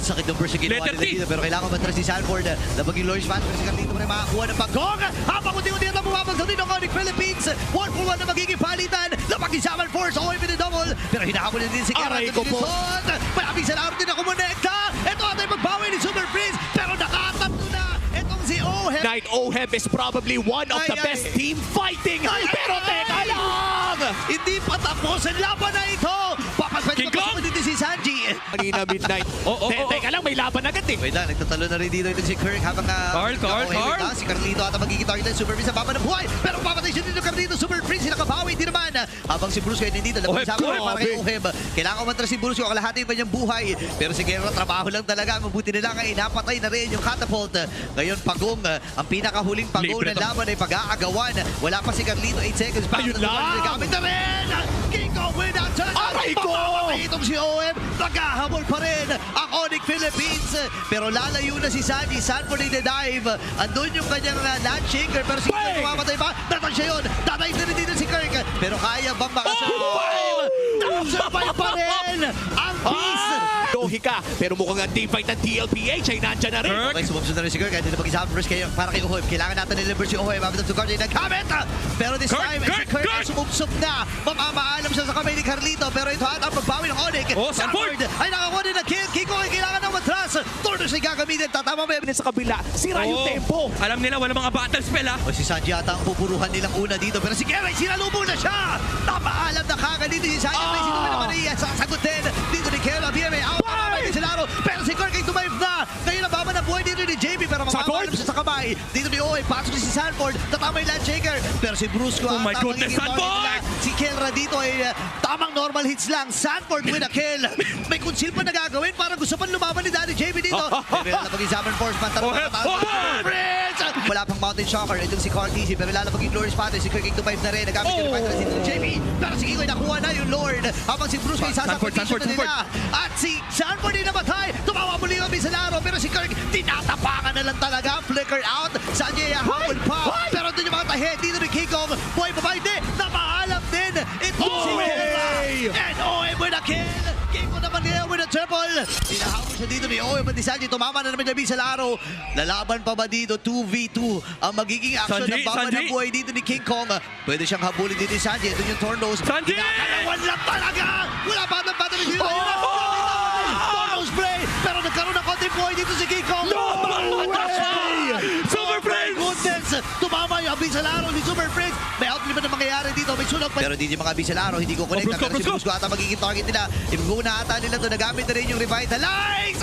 Sakit ng burst yung ginawa Letter nila T. dito. Pero kailangan matras si Sanford na maging Lawrence Fan. Pero si Carlito pa rin makakuha ng pagkong. Habang unti-unti na bumabag sa Dino Conic Philippines. 1-for-1 na magiging palitan. Napag-isaman force. Okay, pinidouble. Pero hinahabol din si Kera. Aray ko po. Maraming salamat din na kumonekta. Ito atay magbawi ni Super Prince. Pero nakatatlo na. Itong si Oheb. Knight Oheb is probably one of the best team fighting. Pero teka lang! Hindi pa tapos ang laban na ito. Papaswede King Kong! pa dito si Sanji. Kanina midnight. Teka lang, may laban agad eh. Wait lang, nagtatalo na rin dito itong si Kirk habang Carl. si Carlito at magiging target ng Super Prince sa baba ng buhay. Pero papatay siya dito Carlito, Super Prince, nakabawi din naman. Habang si Bruce kayo nandito, labang sa akin para kay Oheb. Kailangan umantras si Bruce yung kalahati pa niyang buhay. Pero si Guerrero, trabaho lang talaga. Mabuti nila nga, napatay na rin yung catapult. Ngayon, Pagong, ang pinakahuling Pagong ng laban ay pag-aagawan. Wala pa si Carlito, 8 seconds pa. Ayun lang! Gamit na rin! King Kong with that turn! Aray ko! Itong si Oheb, naghahabol pa rin ang Onyx Philippines. Pero lalayo na si Sanji. Sanford in the dive. Andun yung kanyang land shaker. Pero si Kirk kumamatay pa. Datang siya yun. Datang din dito si Kirk. Pero kaya bang makasurvive? Survive pa rin ang peace. Lohi ka, pero mukhang ang team fight ng DLPH ay nandyan na rin. Okay, sumabsunod na rin si Kirk. Hindi na mag-isama first kayo para kay Oheb. Kailangan natin niliver si Oheb. Habang sa guard ay nagkamit. Pero this time, si Kirk ay sumubsok na. Mamamaalam siya sa kamay ni Carlito. Pero ito at ang pagbawi ng Onyx. Sanford ay nakakuha din ng kill. Kiko ay kailangan ng matras. Tornos ay gagamitin. Tatama ba Sa kabila, sira yung tempo. Alam nila, wala mga battle spell ha. O si Sanji ata ang pupuruhan nilang una dito. Pero si Gera, sinalubong na siya. Napaalam na kagad dito si Sanji. May sinuwi na Maria. Sasagutin dito ni Gera. BMA out. Mamamay si Laro. Pero si Kirk ay tumayip na. Ngayon ang baba ng buhay dito ni JB. Pero mamamaalam siya sa kamay. Dito ni Oy. Pasok si Sanford. Tatama yung land shaker. Pero si Bruce ko. Oh my goodness, Sanford! Si Kelra dito ay tamang normal hits lang. Sanford with a kill. May conceal pa na gagawin. Parang gusto pa lumaban ni Daddy JB dito. Pero napag-examine force. Wala pang Mountain Shocker. Itong si Carl Easy. Pero lalapag yung Glorious Father. Si Kirk ay tumayip na rin. Nagamit yung revive na si JB. Pero si Kiko ay nakuha na yung Lord. Habang si Bruce ay sasapagation na nila. At si Sanford ay namatay. Tumawa muli kami sa laro. Pero si Kirk tinatapangan na lang talaga. Flicker out. Sanjay habol pa. Pero doon yung mga tahe. Dito ni Kiko. Boy, babae. Hindi. Napaalam din. Ito si Kera. And Oe with a kill. Kiko naman niya with a triple. Hinahabol siya dito ni Oe. Pati Sanjay tumama na naman nabi sa laro. Lalaban pa ba dito? 2v2 ang magiging action ng baba ng buhay dito ni King Kong. Pwede siyang habulin dito ni Sanjay. Ito yung Tornos. Sanjay! Kinakalawan lang talaga. Wala pa ng bata ni Sino. Tornos spray. Pero nagkaroon ng konting buhay dito si King Kong. Super Prince! Goodness! Tumama yung Abisalaro ni Super Prince. May outlive na mangyayari dito. May sunog pa. Pero di yung mga Abisalaro, hindi ko connect. Pero si Brusco ata magiging target nila. Ibiguna ata nila to. Nagamit na rin yung Revitalize.